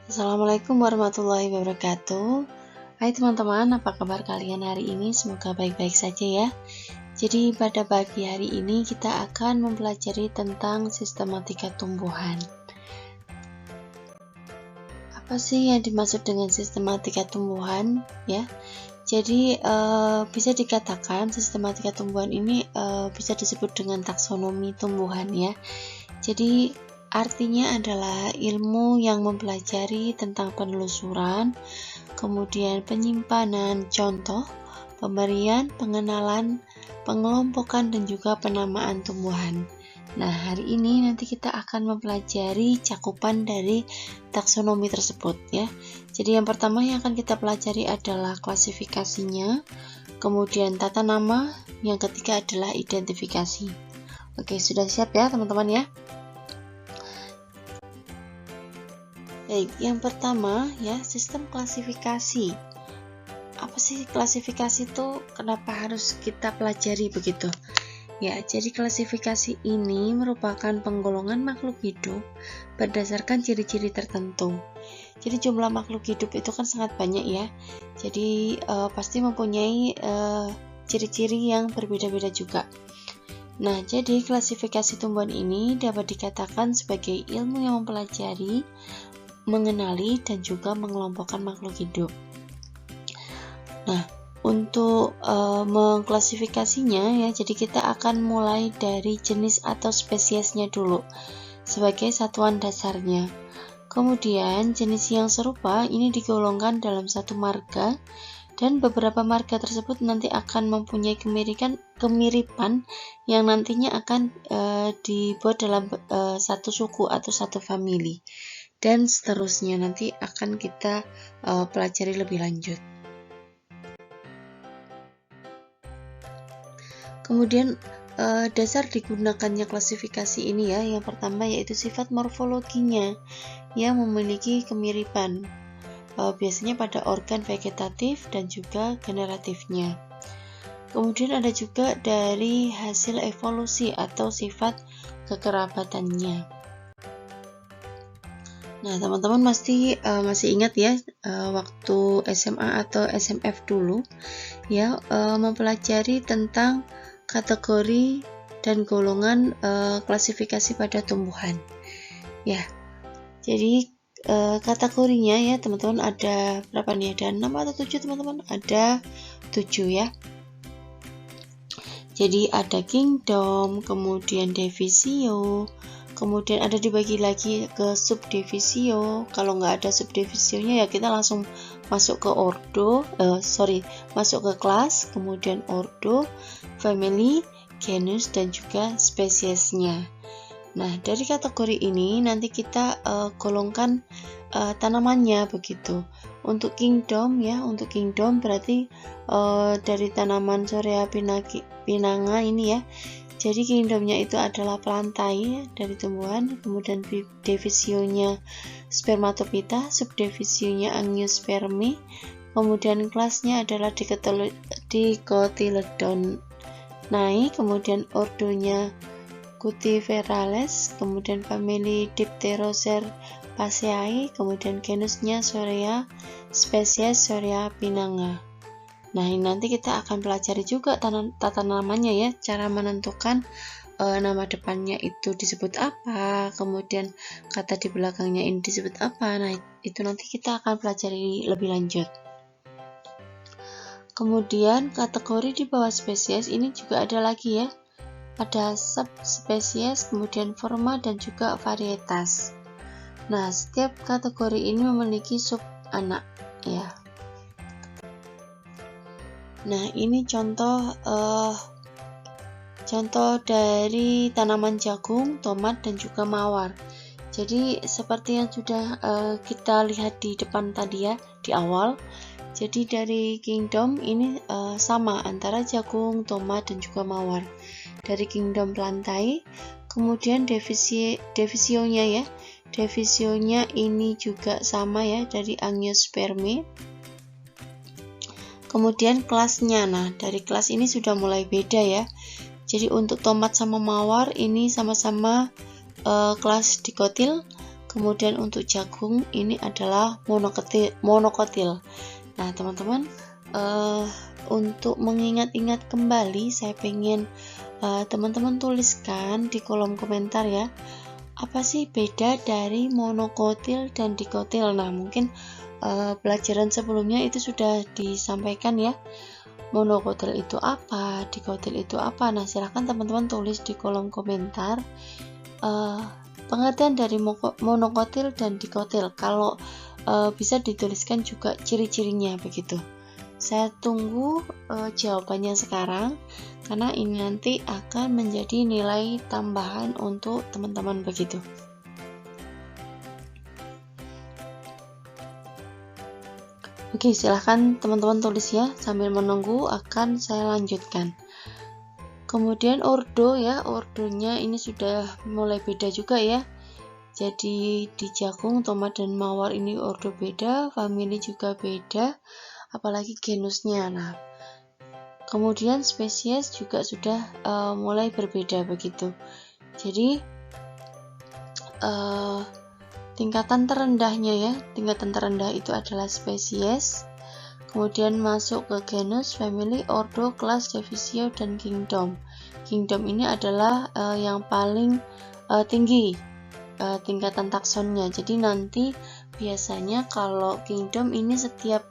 Assalamualaikum warahmatullahi wabarakatuh. Hai teman-teman, apa kabar kalian hari ini? Semoga baik-baik saja ya. Jadi pada pagi hari ini kita akan mempelajari tentang sistematika tumbuhan. Apa sih yang dimaksud dengan sistematika tumbuhan ya? Jadi bisa dikatakan sistematika tumbuhan ini bisa disebut dengan taksonomi tumbuhan ya. Jadi artinya adalah ilmu yang mempelajari tentang penelusuran, kemudian penyimpanan contoh, pemberian, pengenalan, pengelompokan, dan juga penamaan tumbuhan. Nah, hari ini nanti kita akan mempelajari cakupan dari taksonomi tersebut ya. Jadi yang pertama yang akan kita pelajari adalah klasifikasinya, kemudian tata nama, yang ketiga adalah identifikasi. Oke, sudah siap ya teman-teman ya? Baik, yang pertama ya, sistem klasifikasi. Apa sih klasifikasi itu? Kenapa harus kita pelajari begitu? Ya, jadi klasifikasi ini merupakan penggolongan makhluk hidup berdasarkan ciri-ciri tertentu. Jadi jumlah makhluk hidup itu kan sangat banyak ya. Jadi pasti mempunyai ciri-ciri yang berbeda-beda juga. Nah, jadi klasifikasi tumbuhan ini dapat dikatakan sebagai ilmu yang mempelajari, mengenali, dan juga mengelompokkan makhluk hidup. Nah, untuk mengklasifikasinya ya, jadi kita akan mulai dari jenis atau spesiesnya dulu sebagai satuan dasarnya. Kemudian jenis yang serupa ini digolongkan dalam satu marga, dan beberapa marga tersebut nanti akan mempunyai kemiripan yang nantinya akan dibuat dalam satu suku atau satu famili, dan seterusnya nanti akan kita pelajari lebih lanjut. Kemudian dasar digunakannya klasifikasi ini ya, yang pertama yaitu sifat morfologinya yang memiliki kemiripan, biasanya pada organ vegetatif dan juga generatifnya. Kemudian ada juga dari hasil evolusi atau sifat kekerabatannya. Nah, teman-teman pasti masih ingat ya waktu SMA atau SMF dulu ya, mempelajari tentang kategori dan golongan klasifikasi pada tumbuhan. Ya, jadi kategorinya ya teman-teman ada berapa nih? Ada 6 atau 7 teman-teman? Ada 7 ya. Jadi ada kingdom, kemudian divisio, kemudian ada dibagi lagi ke subdivisio. Kalau nggak ada subdivisionya ya kita langsung masuk ke ordo, masuk ke kelas, kemudian ordo, family, genus, dan juga spesiesnya. Nah, dari kategori ini nanti kita golongkan tanamannya begitu. Untuk kingdom ya, untuk kingdom berarti dari tanaman Sorea pinanga ini ya. Jadi kingdomnya itu adalah plantae ya, dari tumbuhan, kemudian divisionya spermatopita, subdivisionya angiospermae, kemudian kelasnya adalah Dicotyledonnae, kemudian ordonya Cutiferales, kemudian famili Dipterocerpaceae, kemudian genusnya Sorea, spesies Sorea pinanga. Nah, ini nanti kita akan pelajari juga tata namanya ya, cara menentukan nama depannya itu disebut apa, kemudian kata di belakangnya ini disebut apa. Nah, itu nanti kita akan pelajari lebih lanjut. Kemudian kategori di bawah spesies ini juga ada lagi ya. Ada subspesies, kemudian forma, dan juga varietas. Nah, setiap kategori ini memiliki sub anak ya. Nah, ini contoh dari tanaman jagung, tomat, dan juga mawar. Jadi seperti yang sudah kita lihat di depan tadi ya, di awal. Jadi dari kingdom ini sama antara jagung, tomat, dan juga mawar. Dari kingdom plantae, kemudian divisionya ya. Divisionya ini juga sama ya, dari angiospermae. Kemudian kelasnya, nah dari kelas ini sudah mulai beda ya. Jadi untuk tomat sama mawar ini sama-sama kelas dikotil, Kemudian untuk jagung ini adalah monokotil. Nah teman-teman, untuk mengingat-ingat kembali, saya pengen teman-teman tuliskan di kolom komentar ya, apa sih beda dari monokotil dan dikotil. Nah mungkin pelajaran sebelumnya itu sudah disampaikan ya, monokotil itu apa, dikotil itu apa. Nah silahkan teman-teman tulis di kolom komentar pengertian dari monokotil dan dikotil. Kalau bisa dituliskan juga ciri-cirinya begitu. Saya tunggu jawabannya sekarang, karena ini nanti akan menjadi nilai tambahan untuk teman-teman begitu. Oke, silahkan teman-teman tulis ya, sambil menunggu akan saya lanjutkan. Kemudian ordo ya, ordonya ini sudah mulai beda juga ya. Jadi di jagung, tomat, dan mawar ini ordo beda, famili juga beda, apalagi genusnya. Nah, kemudian spesies juga sudah mulai berbeda begitu. Jadi tingkatan terendahnya ya, tingkatan terendah itu adalah spesies. Kemudian masuk ke genus, family, ordo, kelas, divisio, dan kingdom. Kingdom ini adalah yang paling tinggi tingkatan taksonnya. Jadi nanti biasanya kalau kingdom ini setiap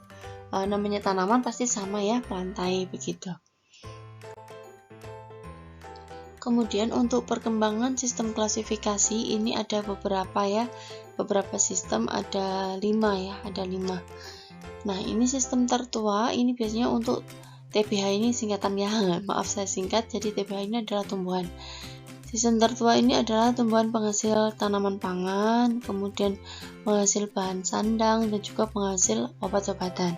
namanya tanaman pasti sama ya, perantai begitu. Kemudian untuk perkembangan sistem klasifikasi ini ada beberapa ya, beberapa sistem, ada 5 ya, ada 5. Nah ini sistem tertua, ini biasanya untuk TBH ini singkatan ya, maaf saya singkat, jadi TBH ini adalah tumbuhan. Sistem tertua ini adalah tumbuhan penghasil tanaman pangan, kemudian penghasil bahan sandang, dan juga penghasil obat-obatan.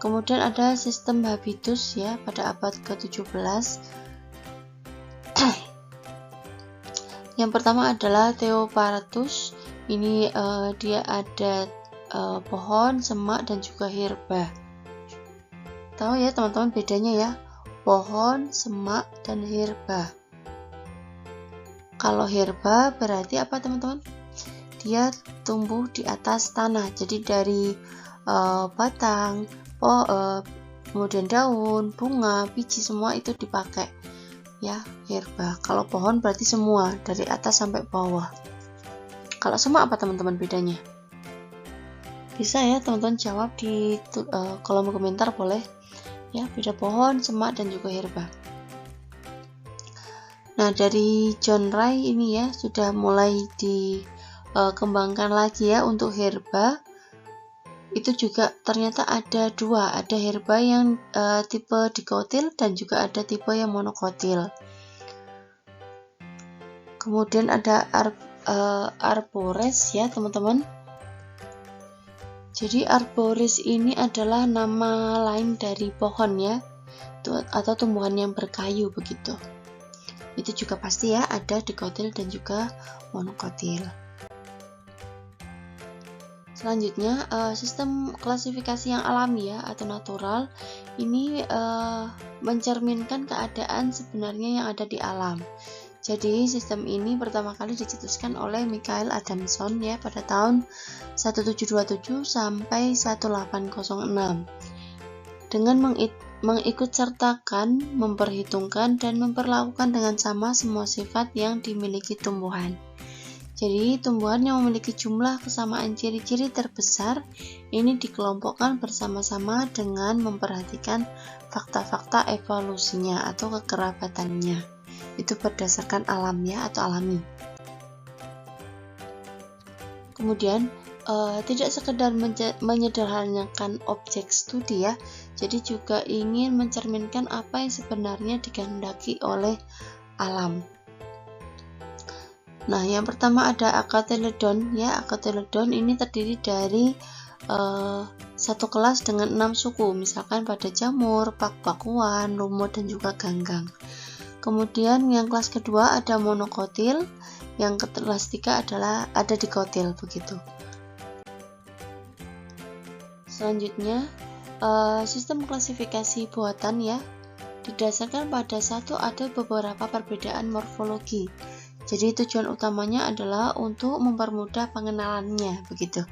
Kemudian ada sistem habitus ya, pada abad ke-17. Yang pertama adalah Theoparatus, ini dia ada pohon, semak, dan juga herba. Tahu ya teman-teman bedanya ya, pohon, semak, dan herba. Kalau herba berarti apa teman-teman? Dia tumbuh di atas tanah, jadi dari batang, kemudian daun, bunga, biji, semua itu dipakai ya, herba. Kalau pohon berarti semua dari atas sampai bawah. Kalau semak apa teman-teman bedanya? Bisa ya teman-teman jawab di kolom komentar, boleh ya, beda pohon, semak, dan juga herba. Nah dari John Ray ini ya sudah mulai dikembangkan lagi ya untuk herba. Itu juga ternyata ada dua, ada herba yang tipe dikotil dan juga ada tipe yang monokotil. Kemudian ada arbores ya teman-teman. Jadi arboris ini adalah nama lain dari pohon ya, atau tumbuhan yang berkayu begitu. Itu juga pasti ya ada dikotil dan juga monokotil. Selanjutnya sistem klasifikasi yang alami ya atau natural ini mencerminkan keadaan sebenarnya yang ada di alam. Jadi sistem ini pertama kali dicetuskan oleh Michael Adamson ya pada tahun 1727 sampai 1806 dengan mengikutsertakan, memperhitungkan, dan memperlakukan dengan sama semua sifat yang dimiliki tumbuhan. Jadi tumbuhan yang memiliki jumlah kesamaan ciri-ciri terbesar ini dikelompokkan bersama-sama dengan memperhatikan fakta-fakta evolusinya atau kekerabatannya. Itu berdasarkan alam ya atau alami. Kemudian tidak sekedar menyederhanakan objek studi ya, jadi juga ingin mencerminkan apa yang sebenarnya dikehendaki oleh alam. Nah yang pertama ada Acatelodon ya, Acatelodon ini terdiri dari satu kelas dengan 6 suku, misalkan pada jamur, pak-pakuan, lumut, dan juga ganggang. Kemudian yang kelas kedua ada monokotil, yang kelas 3 adalah ada dikotil begitu. Selanjutnya sistem klasifikasi buatan ya, didasarkan pada satu ada beberapa perbedaan morfologi. Jadi tujuan utamanya adalah untuk mempermudah pengenalannya begitu.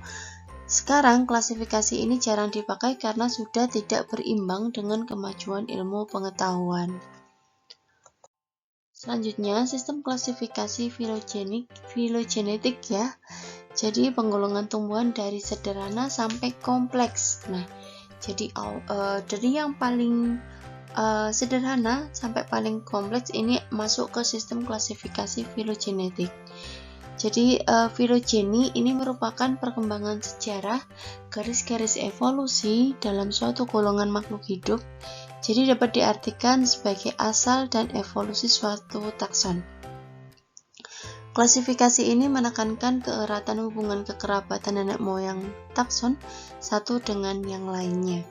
Sekarang klasifikasi ini jarang dipakai karena sudah tidak berimbang dengan kemajuan ilmu pengetahuan. Selanjutnya, sistem klasifikasi filogenetik ya. Jadi penggolongan tumbuhan dari sederhana sampai kompleks. Nah, jadi dari yang paling sederhana sampai paling kompleks ini masuk ke sistem klasifikasi filogenetik. Jadi filogeni ini merupakan perkembangan sejarah garis-garis evolusi dalam suatu golongan makhluk hidup. Jadi dapat diartikan sebagai asal dan evolusi suatu takson. Klasifikasi ini menekankan keeratan hubungan kekerabatan nenek moyang takson satu dengan yang lainnya.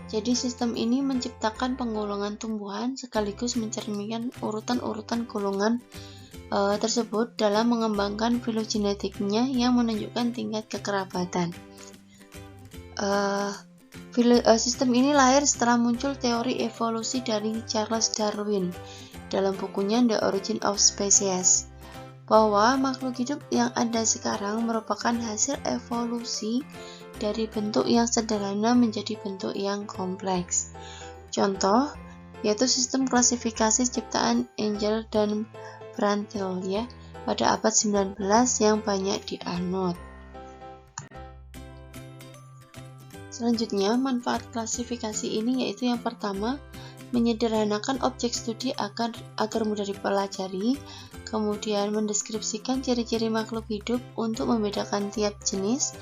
Jadi sistem ini menciptakan penggolongan tumbuhan sekaligus mencerminkan urutan-urutan golongan tersebut dalam mengembangkan filogenetiknya yang menunjukkan tingkat kekerabatan. Sistem ini lahir setelah muncul teori evolusi dari Charles Darwin dalam bukunya The Origin of Species, bahwa makhluk hidup yang ada sekarang merupakan hasil evolusi dari bentuk yang sederhana menjadi bentuk yang kompleks. Contoh yaitu sistem klasifikasi ciptaan Engel dan Prandtl ya pada abad 19 yang banyak dianut. Selanjutnya, manfaat klasifikasi ini yaitu yang pertama, menyederhanakan objek studi agar mudah dipelajari, kemudian mendeskripsikan ciri-ciri makhluk hidup untuk membedakan tiap jenis,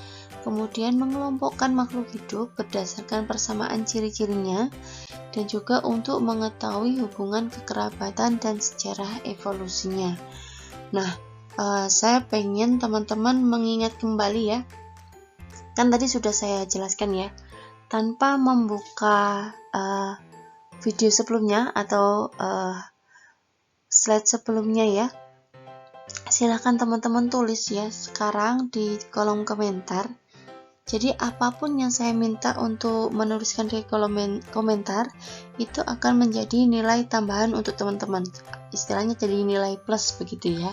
kemudian mengelompokkan makhluk hidup berdasarkan persamaan ciri-cirinya, dan juga untuk mengetahui hubungan kekerabatan dan sejarah evolusinya. Nah, saya pengen teman-teman mengingat kembali ya, kan tadi sudah saya jelaskan ya, tanpa membuka video sebelumnya atau slide sebelumnya ya, silahkan teman-teman tulis ya sekarang di kolom komentar. Jadi apapun yang saya minta untuk menuliskan di kolom komentar itu akan menjadi nilai tambahan untuk teman-teman, istilahnya jadi nilai plus begitu ya.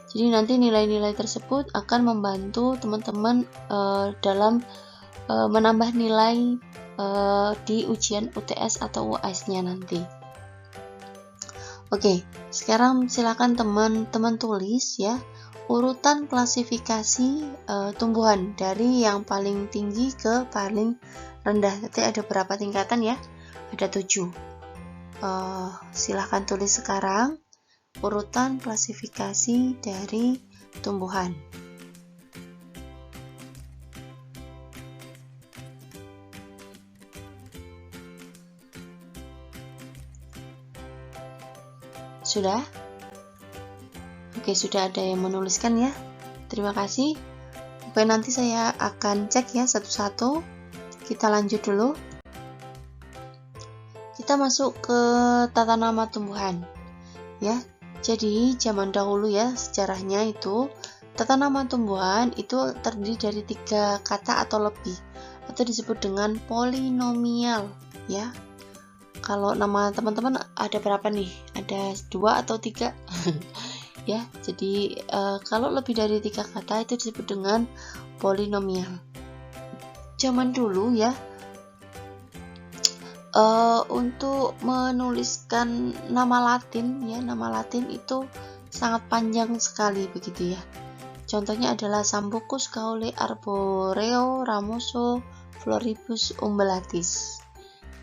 Jadi nanti nilai-nilai tersebut akan membantu teman-teman dalam menambah nilai di ujian UTS atau UAS-nya nanti. Oke, sekarang silakan teman-teman tulis ya urutan klasifikasi tumbuhan dari yang paling tinggi ke paling rendah. Nanti ada berapa tingkatan ya? Ada 7. Silahkan tulis sekarang urutan klasifikasi dari tumbuhan. Sudah? Oke, sudah ada yang menuliskan ya. Terima kasih. Oke, nanti saya akan cek ya satu-satu. Kita lanjut dulu. Kita masuk ke tata nama tumbuhan. Ya. Jadi, zaman dahulu ya, sejarahnya itu tata nama tumbuhan itu terdiri dari 3 kata atau lebih, atau disebut dengan polinomial ya. Kalau nama teman-teman ada berapa nih? Ada 2 atau 3? Ya, jadi kalau lebih dari 3 kata itu disebut dengan polinomial. Zaman dulu ya, untuk menuliskan nama Latin ya, nama Latin itu sangat panjang sekali begitu ya. Contohnya adalah Sambucus caule arboreo ramoso floribus umbellatis,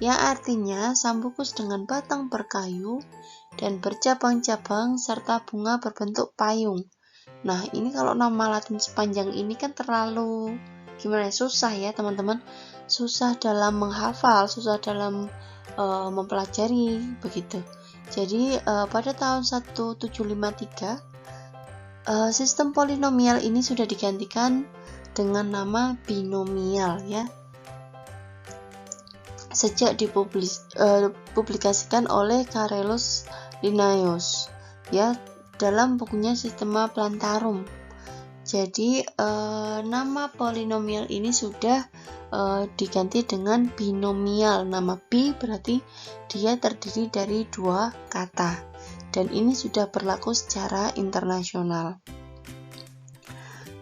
yang artinya Sambucus dengan batang berkayu dan bercabang-cabang serta bunga berbentuk payung. Nah, ini kalau nama Latin sepanjang ini kan terlalu gimana ya, susah ya teman-teman, susah dalam menghafal, susah dalam mempelajari begitu. Jadi pada tahun 1753 sistem polinomial ini sudah digantikan dengan nama binomial ya, sejak dipublikasikan oleh Carolus Linnaeus ya dalam bukunya Systema Plantarum. Jadi nama polinomial ini sudah diganti dengan binomial. Nama bi berarti dia terdiri dari 2 kata. dan ini sudah berlaku secara internasional.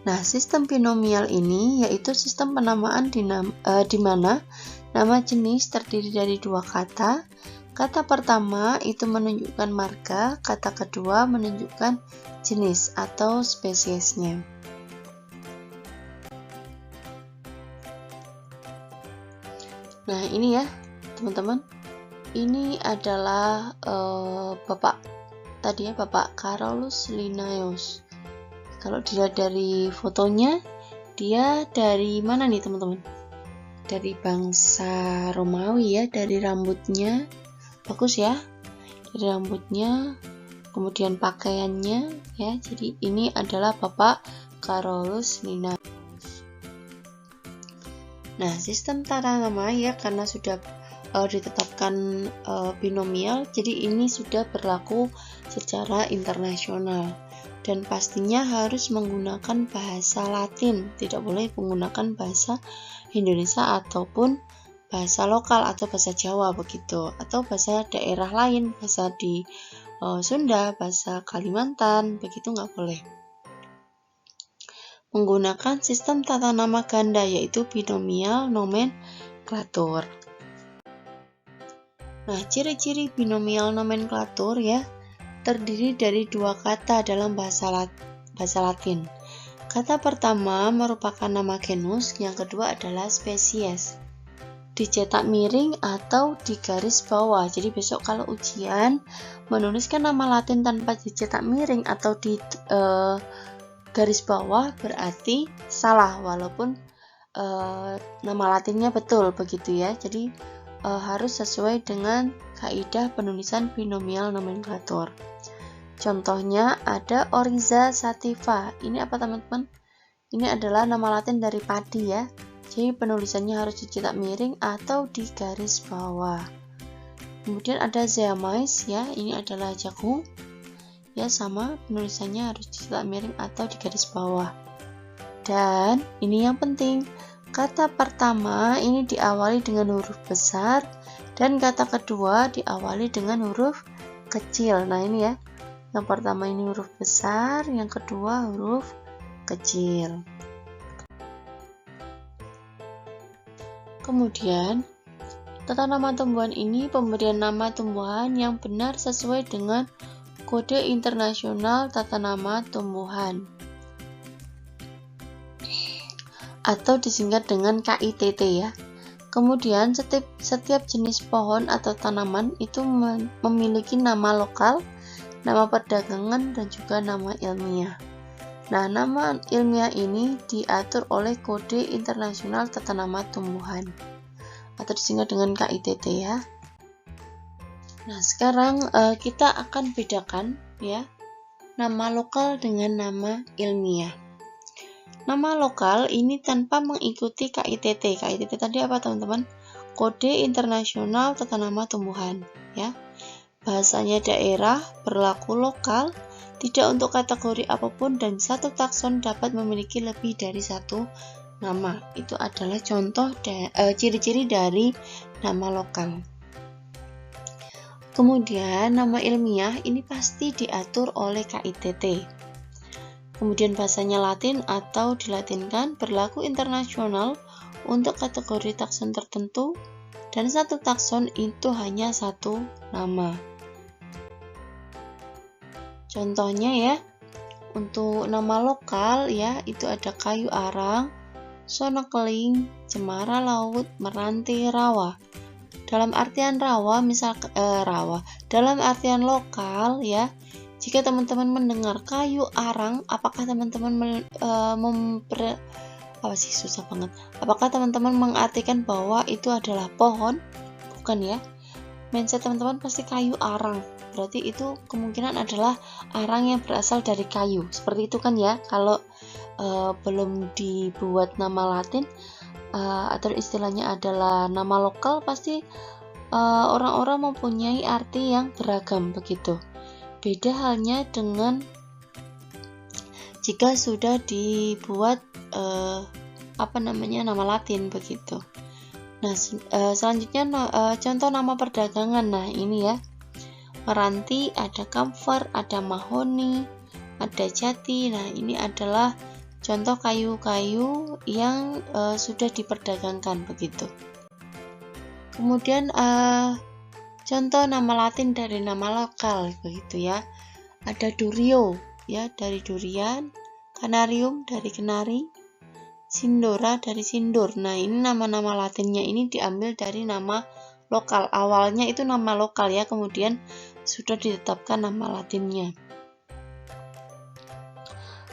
Nah, sistem binomial ini yaitu sistem penamaan di mana nama jenis terdiri dari dua kata. Kata pertama itu menunjukkan marga, kata kedua menunjukkan jenis atau spesiesnya. Nah, ini ya, teman-teman. Ini adalah Bapak Carolus Linnaeus. Kalau dilihat dari fotonya, dia dari mana nih teman-teman? Dari bangsa Romawi ya, dari rambutnya bagus ya, dari rambutnya, kemudian pakaiannya ya. Jadi ini adalah Bapak Carolus Linnaeus. Nah, sistem tata nama ya, karena sudah ditetapkan binomial, jadi ini sudah berlaku secara internasional. Dan pastinya harus menggunakan bahasa Latin, tidak boleh menggunakan bahasa Indonesia ataupun bahasa lokal atau bahasa Jawa begitu, atau bahasa daerah lain, bahasa di Sunda, bahasa Kalimantan, begitu nggak boleh. Menggunakan sistem tata nama ganda yaitu binomial nomenklatur. Nah, ciri-ciri binomial nomenklatur ya, terdiri dari dua kata dalam bahasa Latin. Kata pertama merupakan nama genus, yang kedua adalah spesies. Dicetak miring atau di garis bawah. Jadi besok kalau ujian menuliskan nama Latin tanpa dicetak miring atau di garis bawah berarti salah, walaupun nama Latinnya betul begitu ya. Jadi harus sesuai dengan kaidah penulisan binomial nomenklatur. Contohnya ada Oryza sativa. Ini apa teman-teman? Ini adalah nama Latin dari padi ya. Jadi penulisannya harus dicetak miring atau di garis bawah. Kemudian ada Zeamais ya. Ini adalah jagung. Ya sama, penulisannya harus dicetak miring atau di garis bawah. Dan ini yang penting, kata pertama ini diawali dengan huruf besar dan kata kedua diawali dengan huruf kecil. Nah ini ya, yang pertama ini huruf besar, yang kedua huruf kecil. Kemudian tata nama tumbuhan ini pemberian nama tumbuhan yang benar sesuai dengan Kode Internasional Tata Nama Tumbuhan atau disingkat dengan KITT ya. Kemudian setiap jenis pohon atau tanaman itu memiliki nama lokal, nama perdagangan, dan juga nama ilmiah. Nah, nama ilmiah ini diatur oleh Kode Internasional Tata Nama Tumbuhan atau disingkat dengan KITT ya. Nah, sekarang kita akan bedakan ya nama lokal dengan nama ilmiah. Nama lokal ini tanpa mengikuti KITT. KITT tadi apa teman-teman? Kode Internasional Tata Nama Tumbuhan ya. Bahasanya daerah, berlaku lokal, tidak untuk kategori apapun, dan satu takson dapat memiliki lebih dari satu nama. Itu adalah contoh ciri-ciri dari nama lokal. Kemudian nama ilmiah ini pasti diatur oleh KITT. Kemudian bahasanya Latin atau dilatinkan, berlaku internasional untuk kategori takson tertentu, dan satu takson itu hanya satu nama. Contohnya ya, untuk nama lokal ya, itu ada kayu arang, sono keling, cemara laut, meranti, rawa. Dalam artian dalam artian lokal ya, jika teman-teman mendengar kayu arang, apakah teman-teman Apakah teman-teman mengartikan bahwa itu adalah pohon? Bukan ya. Mindset teman-teman pasti kayu arang. Berarti itu kemungkinan adalah arang yang berasal dari kayu. Seperti itu kan ya. Kalau belum dibuat nama Latin atau istilahnya adalah nama lokal, pasti orang-orang mempunyai arti yang beragam begitu. Beda halnya dengan jika sudah dibuat nama Latin begitu. Nah, selanjutnya contoh nama perdagangan. Nah, ini ya. meranti, ada camphor, ada mahoni, ada jati. Nah, ini adalah contoh kayu-kayu yang sudah diperdagangkan begitu. Kemudian contoh nama Latin dari nama lokal begitu ya. Ada durio ya dari durian, canarium dari kenari, sindora dari sindur. Nah, ini nama-nama Latinnya ini diambil dari nama lokal. Awalnya itu nama lokal ya, kemudian sudah ditetapkan nama Latinnya.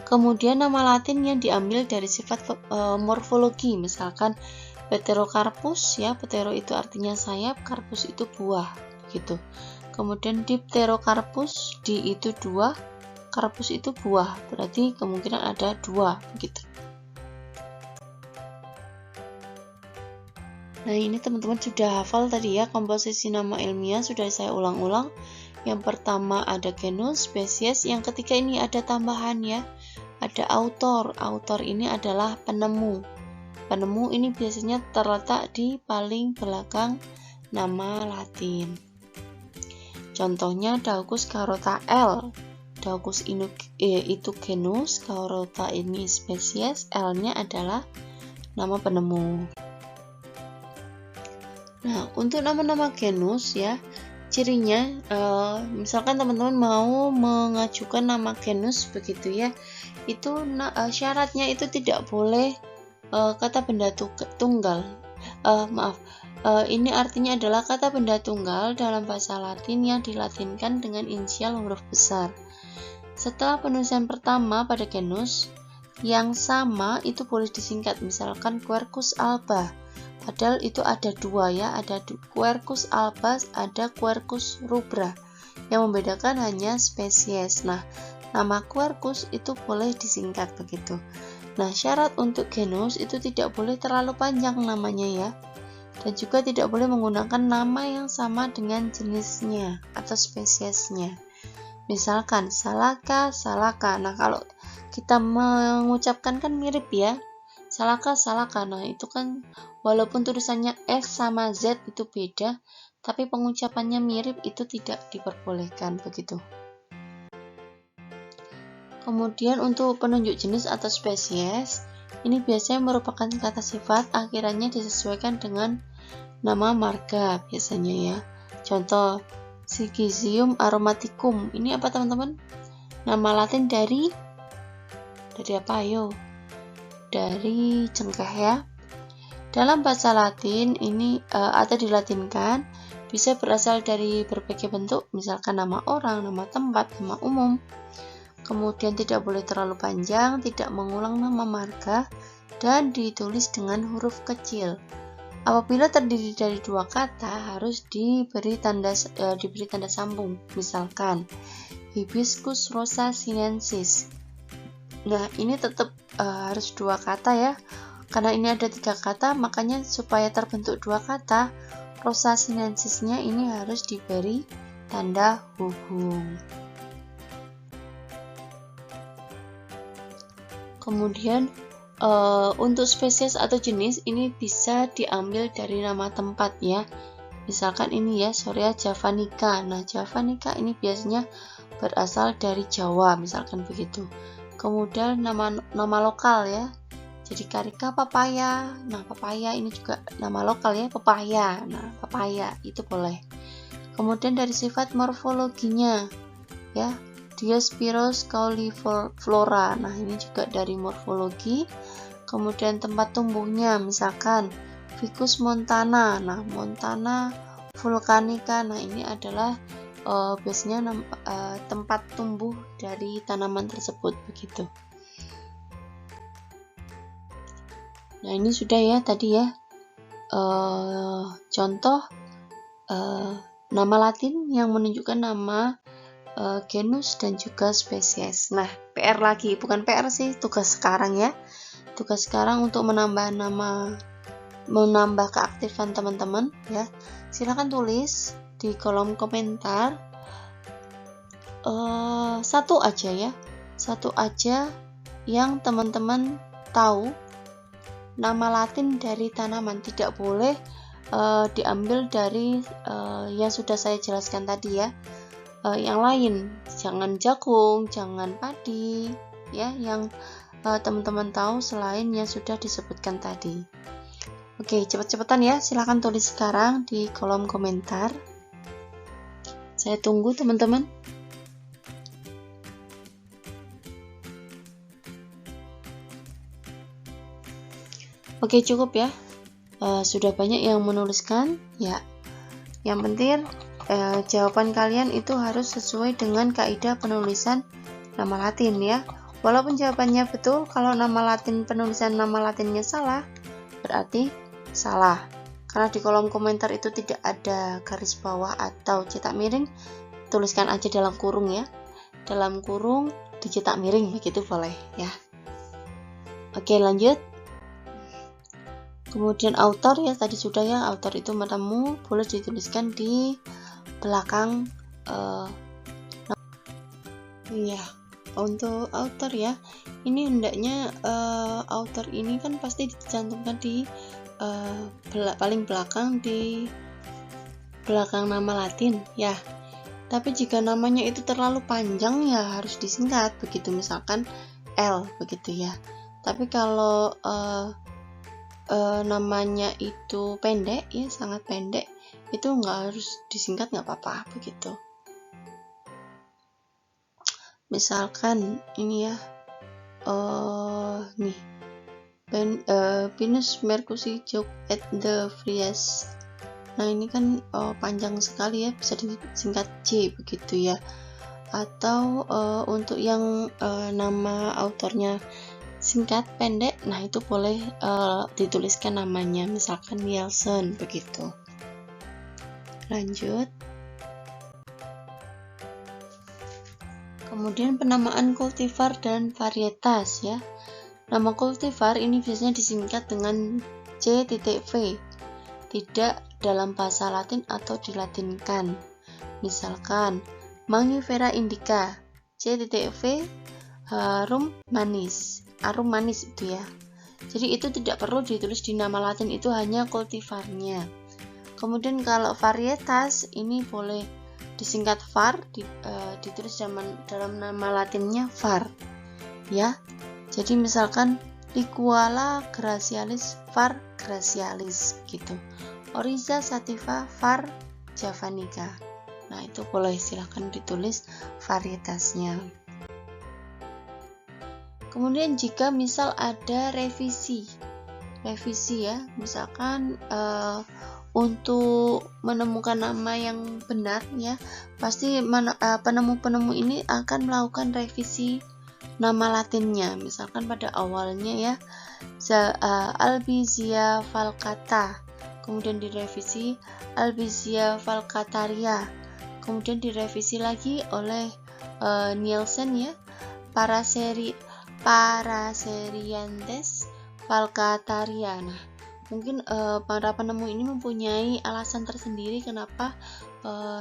Kemudian nama Latin yang diambil dari sifat morfologi, misalkan Pterocarpus ya, ptero itu artinya sayap, carpus itu buah gitu. Kemudian Dipterocarpus, di itu dua, carpus itu buah, berarti kemungkinan ada dua begitu. Nah, ini teman-teman sudah hafal tadi ya komposisi nama ilmiah, sudah saya ulang-ulang. Yang pertama ada genus, spesies, yang ketiga ini ada tambahan ya. Ada autor. Autor ini adalah penemu. Penemu ini biasanya terletak di paling belakang nama Latin. Contohnya Daucus carota L. Daucus itu genus, carota ini spesies, L-nya adalah nama penemu. Nah, untuk nama-nama genus ya, cirinya misalkan teman-teman mau mengajukan nama genus begitu ya, itu syaratnya itu tidak boleh kata benda tunggal. Ini artinya adalah kata benda tunggal dalam bahasa Latin yang dilatinkan dengan inisial huruf besar. Setelah penulisan pertama pada genus yang sama itu boleh disingkat, misalkan Quercus alba. Padahal itu ada dua ya, ada Quercus alba, ada Quercus rubra. Yang membedakan hanya spesies. Nah, nama Quercus itu boleh disingkat begitu. Nah, syarat untuk genus itu tidak boleh terlalu panjang namanya ya. Dan juga tidak boleh menggunakan nama yang sama dengan jenisnya atau spesiesnya. Misalkan Salaka, Salaka. Nah, kalau kita mengucapkan kan mirip ya. Salaka, Salaka. Nah, itu kan walaupun tulisannya S sama Z itu beda, tapi pengucapannya mirip, itu tidak diperbolehkan begitu. Kemudian untuk penunjuk jenis atau spesies, ini biasanya merupakan kata sifat akhirannya disesuaikan dengan nama marga biasanya ya. Contoh Syzygium aromaticum. Ini apa teman-teman? Nama Latin dari apa ayo? Dari cengkeh ya. Dalam bahasa Latin ini atau dilatinkan bisa berasal dari berbagai bentuk, misalkan nama orang, nama tempat, nama umum. Kemudian tidak boleh terlalu panjang, tidak mengulang nama marga, dan ditulis dengan huruf kecil. Apabila terdiri dari dua kata harus diberi tanda sambung, misalkan Hibiscus rosa sinensis. Nah, ini tetap harus dua kata ya. Karena ini ada tiga kata, makanya supaya terbentuk dua kata, rosa sinensisnya ini harus diberi tanda hubung. Kemudian untuk spesies atau jenis ini bisa diambil dari nama tempat ya. Misalkan ini ya, Sorea javanica. Nah, javanica ini biasanya berasal dari Jawa, misalkan begitu. Kemudian nama lokal ya. Jadi Carica papaya. Nah, papaya ini juga nama lokal ya, pepaya. Nah, papaya itu boleh. Kemudian dari sifat morfologinya ya, Diospyros cauliflora. Nah, ini juga dari morfologi. Kemudian tempat tumbuhnya, misalkan Ficus montana. Nah, Montana vulcanica. Nah, ini adalah biasanya tempat tumbuh dari tanaman tersebut begitu. Nah, ini sudah ya tadi ya contoh nama Latin yang menunjukkan nama genus dan juga spesies. Nah, PR lagi, bukan PR sih, tugas sekarang ya. Tugas sekarang untuk menambah keaktifan teman-teman ya. Silakan tulis di kolom komentar satu aja yang teman-teman tahu nama Latin dari tanaman. Tidak boleh diambil dari yang sudah saya jelaskan tadi ya. yang lain, jangan jagung, jangan padi, ya, yang teman-teman tahu selain yang sudah disebutkan tadi. Oke, cepet-cepetan ya, silahkan tulis sekarang di kolom komentar. Saya tunggu teman-teman. Oke, cukup ya. Sudah banyak yang menuliskan ya. Yang penting jawaban kalian itu harus sesuai dengan kaidah penulisan nama Latin ya. Walaupun jawabannya betul, kalau penulisan nama Latinnya salah, berarti salah. Karena di kolom komentar itu tidak ada garis bawah atau cetak miring, tuliskan aja dalam kurung ya. Dalam kurung dicetak miring, begitu boleh ya. Oke, lanjut. Kemudian author ya, tadi sudah ya, author itu menemu boleh dituliskan di belakang ya. Untuk author ya, ini hendaknya author ini kan pasti dicantumkan di paling belakang, di belakang nama Latin ya. Tapi jika namanya itu terlalu panjang ya harus disingkat, begitu, misalkan L begitu ya. Tapi kalau namanya itu pendek ya, sangat pendek, itu nggak harus disingkat, nggak apa-apa begitu. Misalkan ini ya, nih Venus Mercury joke at the Frias. Nah ini kan panjang sekali ya, bisa disingkat J begitu ya. Atau untuk yang nama autornya singkat pendek, nah itu boleh dituliskan namanya, misalkan Nielsen begitu. Lanjut. Kemudian penamaan kultivar dan varietas ya. Nama kultivar ini biasanya disingkat dengan C.V, tidak dalam bahasa Latin atau dilatinkan. Misalkan Mangifera indica, C.V, harum manis itu ya. Jadi itu tidak perlu ditulis di nama Latin, itu hanya kultivarnya. Kemudian kalau varietas ini boleh disingkat var, ditulis dalam nama Latinnya var ya. Jadi misalkan Licuala gracialis var gracialis gitu, Oryza sativa var javanica. Nah itu boleh, silahkan ditulis varietasnya. Kemudian jika misal ada revisi ya, misalkan untuk menemukan nama yang benar ya, pasti penemu-penemu ini akan melakukan revisi nama Latinnya. Misalkan pada awalnya ya Albizia falcata, kemudian direvisi Albizia falcataria, kemudian direvisi lagi oleh Nielsen ya, Paraseriantes falcataria. Nah, mungkin para penemu ini mempunyai alasan tersendiri kenapa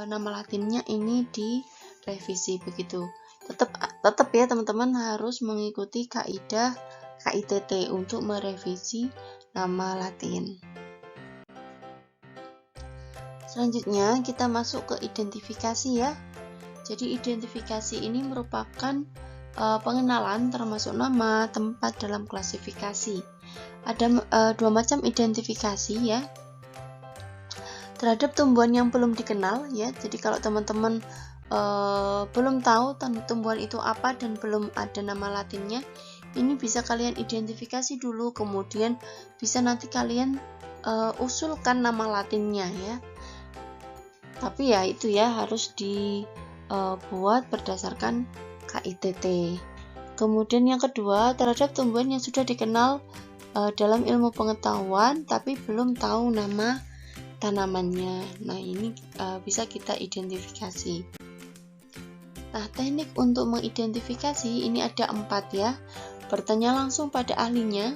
nama Latinnya ini direvisi begitu. Tetap ya teman-teman harus mengikuti kaidah KITT untuk merevisi nama Latin. Selanjutnya kita masuk ke identifikasi ya. Jadi identifikasi ini merupakan pengenalan termasuk nama, tempat dalam klasifikasi. Ada dua macam identifikasi ya. Terhadap tumbuhan yang belum dikenal ya. Jadi kalau teman-teman belum tahu tumbuhan itu apa dan belum ada nama Latinnya, ini bisa kalian identifikasi dulu, kemudian bisa nanti kalian usulkan nama Latinnya ya. Tapi ya itu ya harus dibuat berdasarkan KITT. Kemudian yang kedua, terhadap tumbuhan yang sudah dikenal dalam ilmu pengetahuan tapi belum tahu nama tanamannya. Nah ini bisa kita identifikasi. Nah, teknik untuk mengidentifikasi ini ada 4 ya. Bertanya langsung pada ahlinya,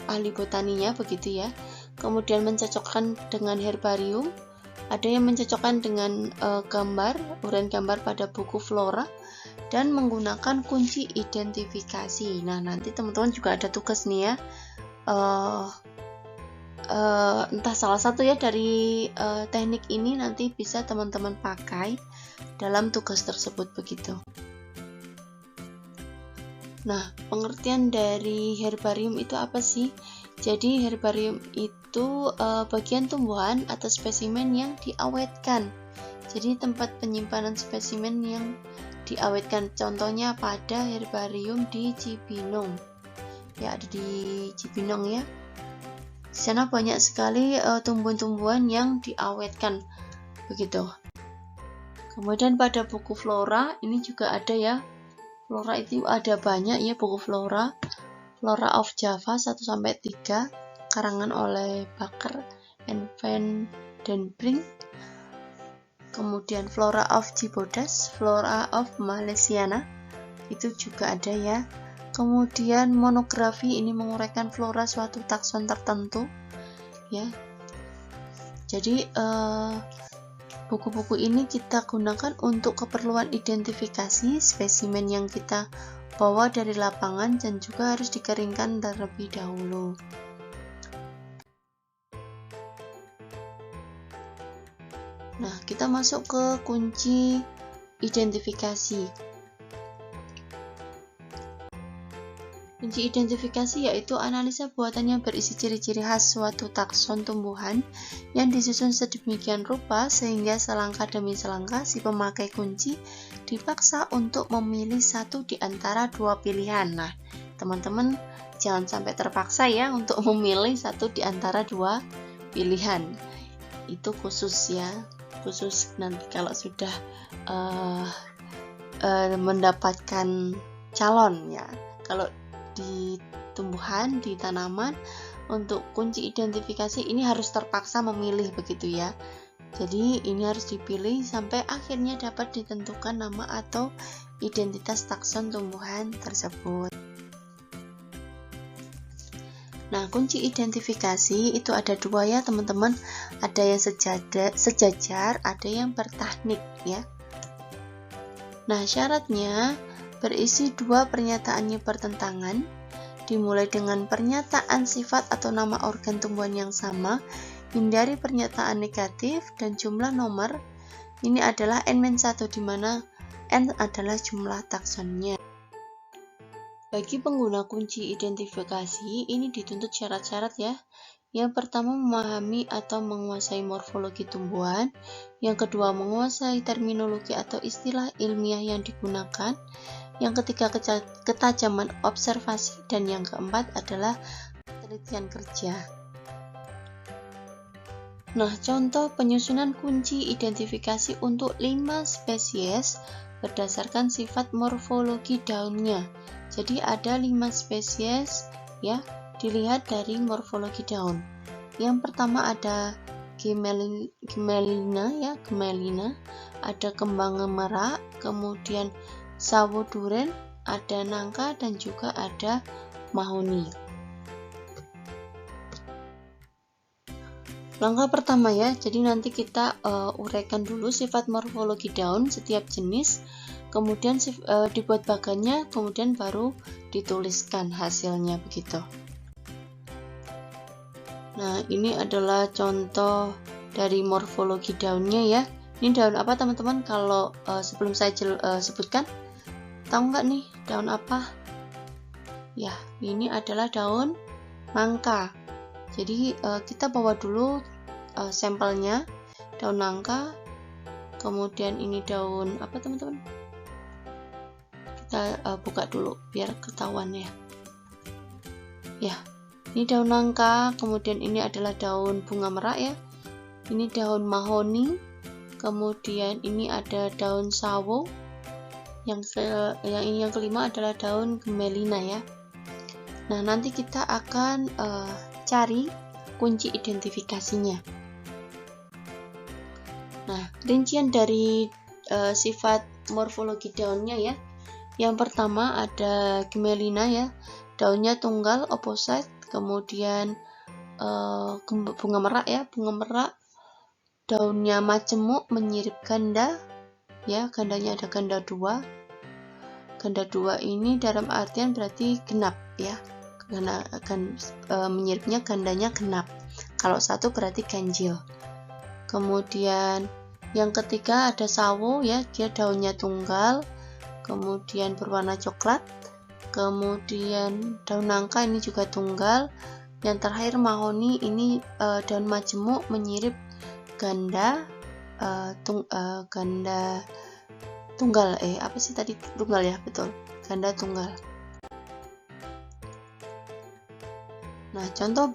ahli botaninya begitu ya. Kemudian mencocokkan dengan herbarium. Ada yang mencocokkan dengan uraian gambar pada buku flora dan menggunakan kunci identifikasi. Nah, nanti teman-teman juga ada tugas nih ya. Entah salah satu ya dari teknik ini nanti bisa teman-teman pakai dalam tugas tersebut begitu. Nah, pengertian dari herbarium itu apa sih? Jadi herbarium itu bagian tumbuhan atau spesimen yang diawetkan. Jadi tempat penyimpanan spesimen yang diawetkan. Contohnya pada herbarium di Cibinong. Ya, ada di Cibinong ya. Di sana banyak sekali tumbuhan-tumbuhan yang diawetkan begitu. Kemudian pada buku flora ini juga ada ya. Flora itu ada banyak ya buku flora. Flora of Java 1-3 karangan oleh Baker and Van den Brink. Kemudian Flora of Djibouti, Flora of Malaysiana itu juga ada ya. Kemudian monografi ini menguraikan flora suatu takson tertentu ya. Jadi buku-buku ini kita gunakan untuk keperluan identifikasi spesimen yang kita bawa dari lapangan dan juga harus dikeringkan terlebih dahulu. Nah, kita masuk ke kunci identifikasi. Kunci identifikasi yaitu analisa buatan yang berisi ciri-ciri khas suatu takson tumbuhan yang disusun sedemikian rupa sehingga selangkah demi selangkah si pemakai kunci dipaksa untuk memilih satu di antara dua pilihan. Nah, teman-teman jangan sampai terpaksa ya untuk memilih satu di antara dua pilihan. Itu khusus ya, khusus nanti kalau sudah mendapatkan calon ya. Kalau di tumbuhan, di tanaman, untuk kunci identifikasi ini harus terpaksa memilih begitu ya. Jadi ini harus dipilih sampai akhirnya dapat ditentukan nama atau identitas takson tumbuhan tersebut. Nah, kunci identifikasi itu ada dua ya teman-teman. Ada yang sejajar, ada yang berteknik ya. Nah, syaratnya berisi dua pernyataan yang bertentangan, dimulai dengan pernyataan sifat atau nama organ tumbuhan yang sama, hindari pernyataan negatif, dan jumlah nomor ini adalah N-1 di mana N adalah jumlah taksonnya. Bagi pengguna kunci identifikasi ini dituntut syarat-syarat ya. Yang pertama memahami atau menguasai morfologi tumbuhan, yang kedua menguasai terminologi atau istilah ilmiah yang digunakan, yang ketiga ketajaman observasi, dan yang keempat adalah penelitian kerja. Nah, contoh penyusunan kunci identifikasi untuk 5 spesies berdasarkan sifat morfologi daunnya. Jadi ada 5 spesies ya, dilihat dari morfologi daun. Yang pertama ada Gemelina ya, Gemelina, ada kembang merak, kemudian sawo duren, ada nangka, dan juga ada mahoni. Langkah pertama ya, jadi nanti kita uraikan dulu sifat morfologi daun setiap jenis, kemudian dibuat bagannya, kemudian baru dituliskan hasilnya begitu. Nah, ini adalah contoh dari morfologi daunnya ya. Ini daun apa teman-teman? Kalau sebelum saya sebutkan, tahu nggak nih daun apa? Ya, ini adalah daun nangka. Jadi kita bawa dulu sampelnya, daun nangka. Kemudian ini daun apa teman-teman? Kita buka dulu biar ketahuan ya. Ya, ini daun nangka. Kemudian ini adalah daun bunga merak ya. Ini daun mahoni. Kemudian ini ada daun sawo. Yang kelima adalah daun gemelina ya. Nah, nanti kita akan cari kunci identifikasinya. Nah, rincian dari sifat morfologi daunnya ya. Yang pertama ada gemelina ya, daunnya tunggal opposite. Kemudian bunga merak ya, bunga merak daunnya majemuk menyirip ganda ya, gandanya ada ganda 2. Ganda 2 ini dalam artian berarti genap ya, karena menyiripnya gandanya genap. Kalau satu berarti ganjil. Kemudian Yang ketiga ada sawo ya, dia daunnya tunggal, kemudian berwarna coklat. Kemudian daun nangka ini juga tunggal. Yang terakhir mahoni, ini daun majemuk menyirip ganda ganda tunggal, apa sih tadi, tunggal ya, betul, ganda tunggal. Nah, contoh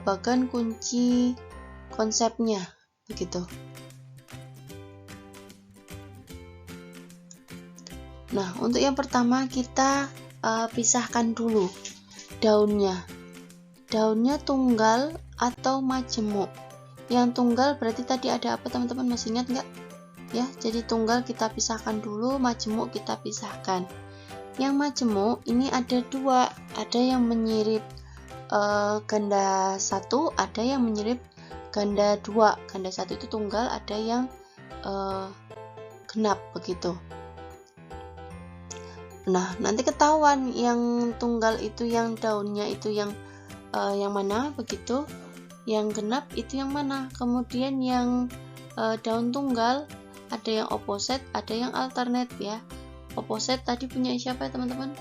bagan kunci konsepnya begitu. Nah, untuk yang pertama kita pisahkan dulu daunnya. Daunnya tunggal atau majemuk. Yang tunggal berarti tadi ada apa, teman-teman, masih ingat nggak? Ya, jadi tunggal kita pisahkan dulu, majemuk kita pisahkan. Yang majemuk ini ada dua, ada yang menyirip ganda 1, ada yang menyirip ganda 2. Ganda 1 itu tunggal, ada yang genap begitu. Nah, nanti ketahuan yang tunggal itu yang daunnya itu yang mana begitu, yang genap itu yang mana. Kemudian yang daun tunggal ada yang opposite, ada yang alternate ya. Opposite tadi punya siapa ya, teman-teman?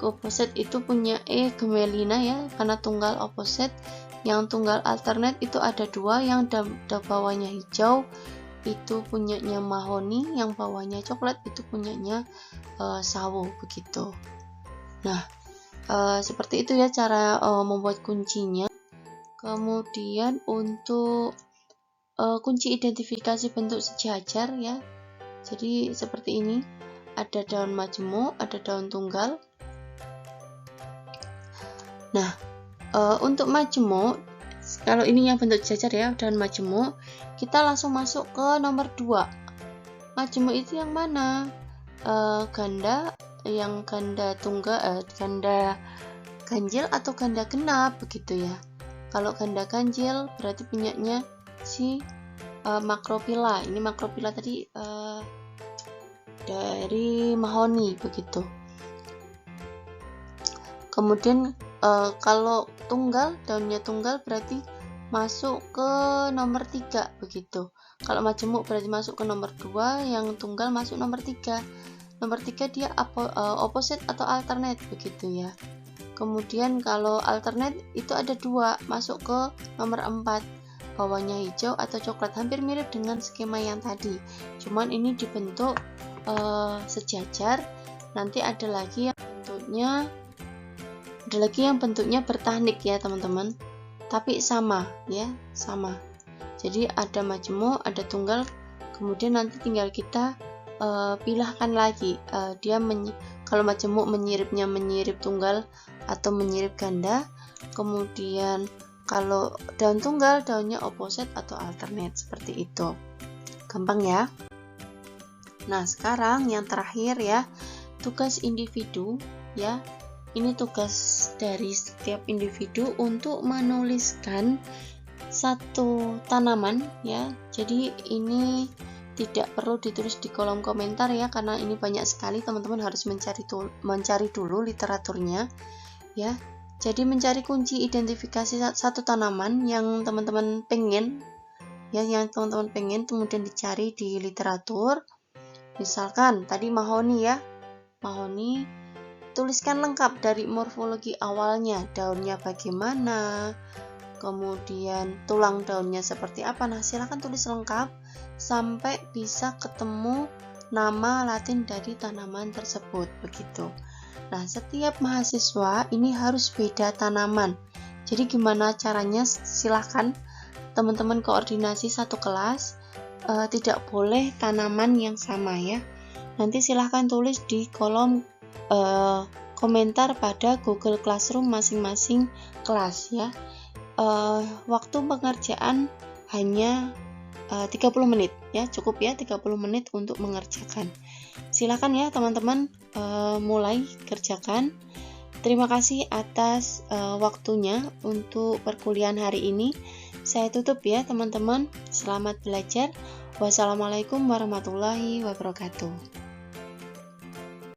Opposite itu punya Gemelina ya, karena tunggal opposite. Yang tunggal alternate itu ada dua, yang bawahnya hijau itu punyanya mahoni, yang bawahnya coklat itu punyanya sawo begitu. Nah, seperti itu ya cara membuat kuncinya. Kemudian untuk kunci identifikasi bentuk sejajar ya, jadi seperti ini, ada daun majemuk, ada daun tunggal. Nah, untuk majemuk, kalau ini yang bentuk sejajar ya, daun majemuk, kita langsung masuk ke nomor 2. Majemuk itu yang mana? Ganda, yang ganda tunggal, ganda ganjil atau ganda genap begitu ya. Kalau ganda ganjil berarti punyanya si Macrophylla. Ini Macrophylla tadi dari mahoni begitu. Kemudian kalau tunggal, daunnya tunggal berarti masuk ke nomor 3 begitu. Kalau majemuk berarti masuk ke nomor 2, yang tunggal masuk nomor 3. Nomor 3 dia opposite atau alternate begitu ya. Kemudian kalau alternate itu ada 2, masuk ke nomor 4. Bawahnya hijau atau coklat, hampir mirip dengan skema yang tadi. Cuman ini dibentuk sejajar. Nanti ada lagi yang bentuknya bertahnik ya, teman-teman. Tapi sama ya, sama. Jadi ada majemuk, ada tunggal, kemudian nanti tinggal kita pilahkan lagi kalau majemuk menyiripnya menyirip tunggal atau menyirip ganda. Kemudian kalau daun tunggal, daunnya opposite atau alternate, seperti itu. Gampang ya. Nah, sekarang yang terakhir ya, tugas individu ya. Ini tugas dari setiap individu untuk menuliskan satu tanaman ya. Jadi ini tidak perlu ditulis di kolom komentar ya, karena ini banyak sekali, teman-teman harus mencari dulu literaturnya ya. Jadi mencari kunci identifikasi satu tanaman yang teman-teman pengen ya, kemudian dicari di literatur. Misalkan tadi mahoni ya, mahoni, tuliskan lengkap dari morfologi awalnya, daunnya bagaimana, kemudian tulang daunnya seperti apa. Nah, silahkan tulis lengkap sampai bisa ketemu nama Latin dari tanaman tersebut begitu. Nah, setiap mahasiswa ini harus beda tanaman. Jadi gimana caranya? Silahkan teman-teman koordinasi satu kelas, tidak boleh tanaman yang sama ya. Nanti silahkan tulis di kolom komentar pada Google Classroom masing-masing kelas ya. Waktu pengerjaan hanya 30 menit ya, cukup ya 30 menit untuk mengerjakan. Silakan ya teman-teman mulai kerjakan. Terima kasih atas waktunya untuk perkuliahan hari ini. Saya tutup ya teman-teman. Selamat belajar. Wassalamualaikum warahmatullahi wabarakatuh.